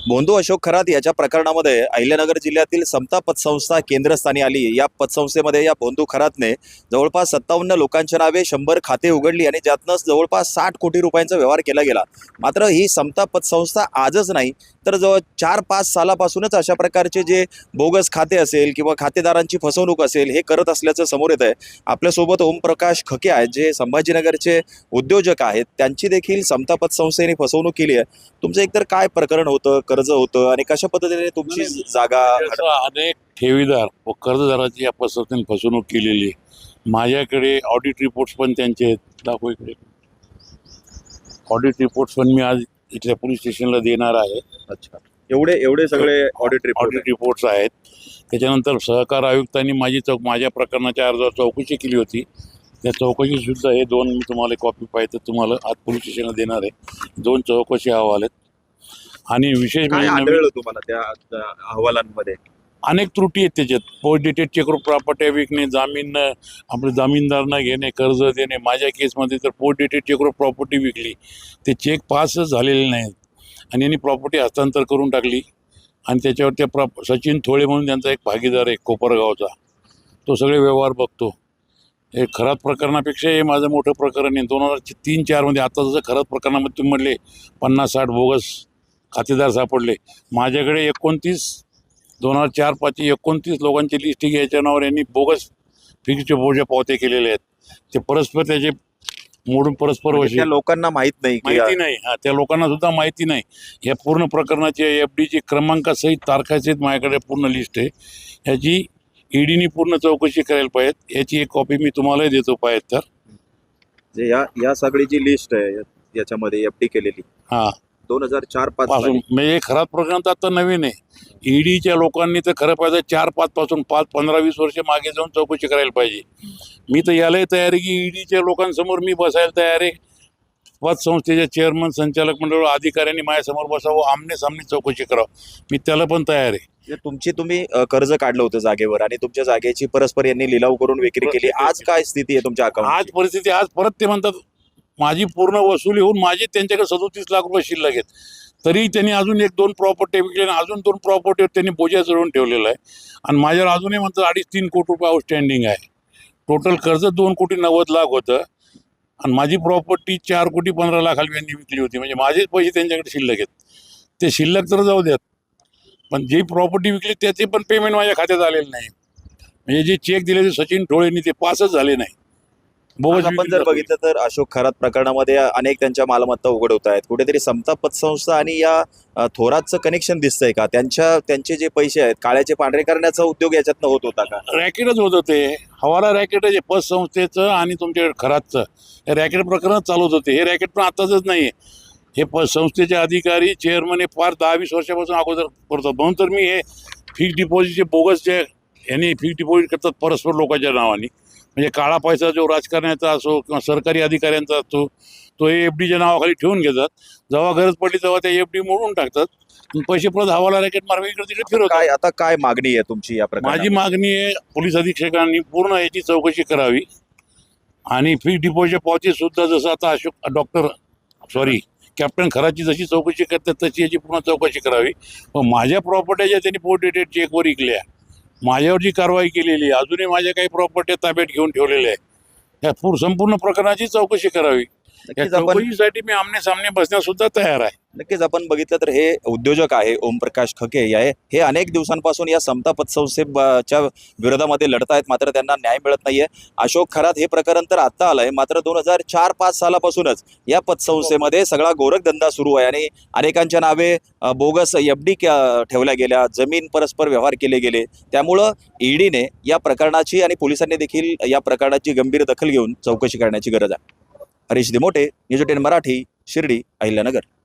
भोंदू अशोक खरात याच्या प्रकरणामध्ये अहिल्यानगर जिल्ह्यातील समता पतसंस्था केंद्रस्थानी आली। या पतसंस्थेमध्ये या भोंदू खरातने जवळपास 57 लोकांच्या नावे 100 खाते उघडली आणि ज्यातनं जवळपास 60 कोटी रुपयांचा व्यवहार केला गेला। मात्र ही समता पतसंस्था आजच नाही तर जवळ 4-5 सालापासूनच अशा प्रकारचे जे बोगस खाते असेल किंवा खातेदारांची फसवणूक असेल हे करत असल्याचं समोर येत आहे। आपल्यासोबत ओमप्रकाश खके आहेत जे संभाजीनगरचे उद्योजक आहेत, त्यांची देखील समता पतसंस्थेने फसवणूक केली आहे। तुमचं एकतर काय प्रकरण होतं, कर्ज होतं आणि कशा पद्धतीने तुमची जागा अनेक ठेवीदार व कर्जदाराची या पद्धतीने फसवणूक केलेली आहे। माझ्याकडे ऑडिट रिपोर्ट्स पण त्यांचे आहेत, दाखव इकडे। ऑडिट रिपोर्ट्स पण मी आज इथल्या पोलीस स्टेशनला देणार आहे। अच्छा, एवढे सगळे ऑडिट रिपोर्ट्स आहेत। त्याच्यानंतर सहकार आयुक्तांनी माझ्या प्रकरणाच्या अर्जावर चौकशी केली होती। त्या चौकशी सुद्धा हे दोन मी तुम्हाला कॉपी पाहिजे तुम्हाला आज पोलीस स्टेशनला देणार आहे। 2 चौकशी अहवाल आहेत आणि विशेष काय म्हणजे आढळलं तुम्हाला त्या अहवालांमध्ये? अनेक त्रुटी आहेत त्याच्यात। पोस्ट डेटेड चेकवर प्रॉपर्टी विकणे, जामीन आपले जामीनदार न घेणे, कर्ज देणे। माझ्या केसमध्ये तर पोस्ट डेटेड चेकवर प्रॉपर्टी विकली, ते चेक पासच झालेले नाहीत आणि यांनी प्रॉपर्टी हस्तांतर करून टाकली। आणि त्याच्यावर त्या सचिन थोळे म्हणून त्यांचा एक भागीदार आहे कोपरगावचा, तो सगळे व्यवहार बघतो। हे खरात प्रकरणापेक्षा हे माझं मोठं प्रकरण आहे। 2003-04 मध्ये आता जसं खरात प्रकरणामध्ये तुम्ही म्हटले 50-60 बोगस खातेदार सापडले, माझ्याकडे 2004-05 29 लोकांची लिस्ट घ्यायच्या नावावर यांनी बोगस फिक्स्ड डिपॉझिट पावते केलेले आहेत। ते परस्पर त्याचे मोडून परस्पर म्हणजे त्या लोकांना माहिती नाही। त्या लोकांना सुद्धा माहिती नाही। या पूर्ण प्रकरणाचे FDची क्रमांकासहित तारखासहित माझ्याकडे पूर्ण लिस्ट आहे। ह्याची ईडीने पूर्ण चौकशी करायला पाहिजे। याची एक कॉपी मी तुम्हालाही देतो पाहिजे तर। या सगळी जी लिस्ट आहे याच्यामध्ये FD केलेली 2004-05 पासून म्हणजे खराब प्रकरण तर आता नवीन आहे। ईडीच्या लोकांनी तर खरं पाहिजे 4-5 पासून 15-20 वर्ष मागे जाऊन चौकशी करायला पाहिजे। मी तर यालाही तयार आहे की ईडीच्या लोकांसमोर मी बसायला तयार आहे। पतसंस्थेच्या चेअरमन, संचालक मंडळ अधिकाऱ्यांनी माझ्यासमोर बसावं, आमने सामने चौकशी करावं, मी त्याला पण तयार आहे। तुम्ही कर्ज काढलं होतं जागेवर आणि तुमच्या जागेची परस्पर यांनी लिलाव करून विक्री केली। आज काय स्थिती आहे तुमच्या अकाउंट? आज परिस्थिती आज परत ते म्हणतात माझी पूर्ण वसुली होऊन माझे त्यांच्याकडे 37 लाख रुपये शिल्लक आहेत, तरी त्यांनी अजून 1-2 प्रॉपर्टी विकले आणि अजून 2 प्रॉपर्टीवर त्यांनी बोजा चढवून ठेवलेला आहे। आणि माझ्यावर अजूनही म्हणतात 2.5-3 कोटी रुपये आउटस्टँडिंग आहे। टोटल कर्ज 2,90,00,000 होतं आणि माझी प्रॉपर्टी 4,15,00,000 यांनी विकली होती। म्हणजे माझेच पैसे त्यांच्याकडे शिल्लक आहेत। ते शिल्लक तर जाऊ द्यात, पण जी प्रॉपर्टी विकली त्याचे पण पेमेंट माझ्या खात्यात आलेलं नाही। म्हणजे जे चेक दिले ते सचिन ठोळेंनी ते पासच झाले नाही। आपण जर बघितलं तर अशोक खरात प्रकरणामध्ये अनेक त्यांच्या मालमत्ता उघड होत आहेत। कुठेतरी समता पतसंस्था आणि या थोरातचं कनेक्शन दिसतंय का? त्यांचे जे पैसे आहेत काळ्याचे पांढरे करण्याचा उद्योग याच्यातनं होत होता का? रॅकेटच होतं ते, हवाला रॅकेट आहे पतसंस्थेचं आणि तुमच्या खरातचं हे रॅकेट प्रकरणच चालवत होते। हे रॅकेट पण आताच नाही, हे संस्थेचे अधिकारी चेअरमन हे फार 10-20 वर्षापासून अगोदर करतात। म्हणून तर मी हे फिक्स्ड डिपॉझिटचे बोगस जे यांनी फिक्स्ड डिपॉझिट करतात परस्पर लोकांच्या नावाने, म्हणजे काळा पैसा जो राजकारण्याचा असो किंवा सरकारी अधिकाऱ्यांचा असतो तो हे FDच्या नावाखाली ठेवून घेतात। जेव्हा गरज पडली तेव्हा त्या FD मोडून टाकतात, पैसे परत हवाला रॅकेट मार्ग इकडे तिकडे फिरवतात। आता काय मागणी आहे तुमची या प्रकरणात? माझी मागणी आहे पोलीस अधीक्षकांनी पूर्ण याची चौकशी करावी आणि फिक्स्ड डिपॉझिट पावती सुद्धा जसं आता कॅप्टन खराची जशी चौकशी करतात तशी याची पूर्ण चौकशी करावी। व माझ्या प्रॉपर्ट्या त्यांनी पोस्ट डेटेड चेकवर विकल्या, माझ्यावर जी कारवाई केलेली आहे, अजूनही माझ्या काही प्रॉपर्टी ताब्यात घेऊन ठेवलेल्या आहे, या संपूर्ण प्रकरणाची चौकशी करावी। या चौकशीसाठी मी आमने सामने बसण्यास सुद्धा तयार आहे। नक्कीच आपण बघितलं तर हे उद्योजक आहे ओमप्रकाश खके हे अनेक दिवसांपासून या समता पतसंस्थेच्या विरोधामध्ये लढत आहेत, मात्र त्यांना न्याय मिळत नाहीये। अशोक खरात हे प्रकरण तर आता आलंय, मात्र 2004-05 सालापासूनच या पतसंस्थेमध्ये सगळा गोरखधंदा सुरू आहे आणि अनेकांच्या नावे बोगस FD ठेवल्या गेल्या, जमीन परस्पर व्यवहार केले गेले। त्यामुळं ईडीने या प्रकरणाची आणि पोलिसांनी देखील या प्रकरणाची गंभीर दखल घेऊन चौकशी करण्याची गरज आहे। हरीश दिमोटे, न्यूज 18 मराठी, शिर्डी, अहिल्यानगर।